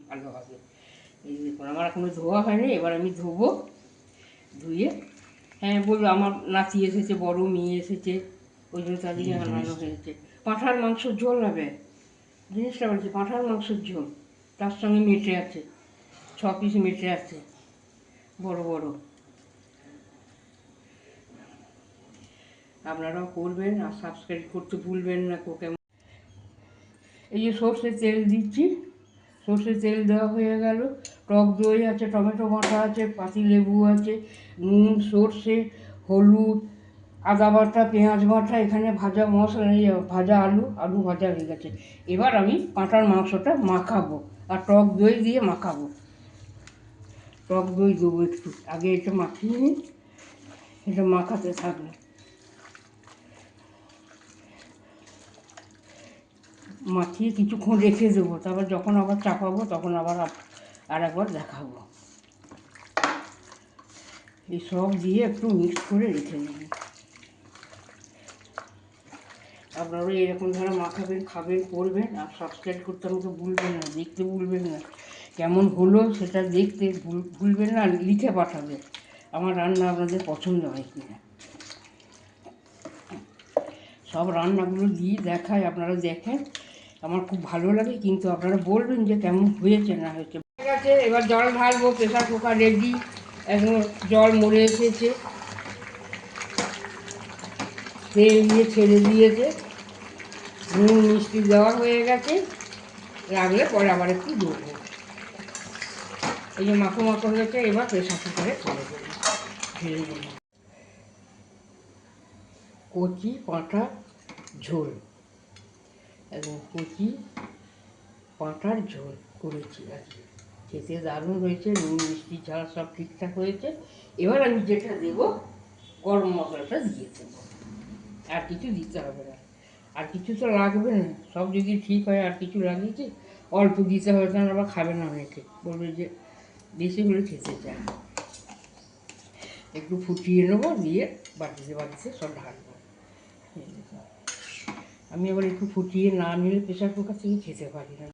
ভালো হবে। এই দেখুন আমার এখনো ধোয়া হয়নি, এবার আমি ধোবো। ধুয়ে হ্যাঁ বললো আমার নাতি এসেছে, বড় মেয়ে এসেছে, ওই জন্য তাদেরকে আনানো হয়েছে। পাঁঠার মাংসের ঝোল হবে, জিনিসটা বলছি পাঁঠার মাংসের ঝোল, তার সঙ্গে মেটে আছে, 6 পিস মেটে আছে বড় বড়। আপনারাও করবেন আর সাবস্ক্রাইব করতে ভুলবেন না। কোকে এই যে সর্ষের তেল দিচ্ছি, সর্ষের তেল দেওয়া হয়ে গেল, টক দই আছে, টমেটো বাটা আছে, পাতি লেবু আছে, নুন, সর্ষে, হলুদ, আদা বাটা, পেঁয়াজ বাটা, এখানে ভাজা মশলা, ভাজা আলু ভাজা হয়ে গেছে। এবার আমি পাঁঠার মাংসটা মাখাবো আর টক দই দিয়ে মাখাবো। টক দই দেবো একটু, আগে এটা মাখিয়ে নিই, এটা মাখাতে থাকবে। মাখিয়ে কিছুক্ষণ রেখে দেবো, তারপর যখন আবার চাপাবো তখন আবার আর একবার দেখাবো। এই সব দিয়ে একটু মিক্স করে রেখে দেবো। আপনারাও এরকম ধরে মাখাবেন, খাবেন, করবেন আর সাবস্ক্রাইব করতে আমাকে ভুলবেন না, দেখতে ভুলবেন না, কেমন হলো সেটা দেখতে ভুলবেন না, লিখে পাঠাবেন আমার রান্না আপনাদের পছন্দ হয় কিনা। সব রান্নাগুলো দিয়ে দেখায়, আপনারা দেখেন, আমার খুব ভালো লাগে, কিন্তু আপনারা বলবেন যে কেমন হয়েছে না হয়েছে। ঠিক আছে, এবার জল ঢালবো, প্রেশার কুকার রেডি, এখন জল মরে এসেছে, তেল দিয়ে ছেড়ে দিয়েছে, নুন মিষ্টি দেওয়া হয়ে গেছে, লাগলে পরে আবার একটু দেবো। এই যে মাখো মাখো হয়েছে, এবার প্রেশার কুকারে ছেড়ে দেবো, ঢেলে দেবো। কচি পাঁঠার ঝোল, এবং কচি পাঁঠার ঝোল করেছি আজকে, খেতে দারুণ হয়েছে, নুন মিষ্টি ঝাল সব ঠিকঠাক হয়েছে। এবার আমি যেটা দেবো, গরম মশলাটা দিয়ে দেবো, আর কিছু দিতে হবে না, আর কিছু তো লাগবে না, সব যদি ঠিক হয় আর কিছু লাগিয়েছি, অল্প দিতে হবে, কারণ আবার খাবে না অনেকে, বলবে যে বেশি হলে খেতে চায়। একটু ফুটিয়ে নেবো, দিয়ে বাটিতে বাটিতে সব ঢালবো। আমি আবার একটু ফুটিয়ে না নিলে প্রেশার কুকার থেকে খেতে পারি না।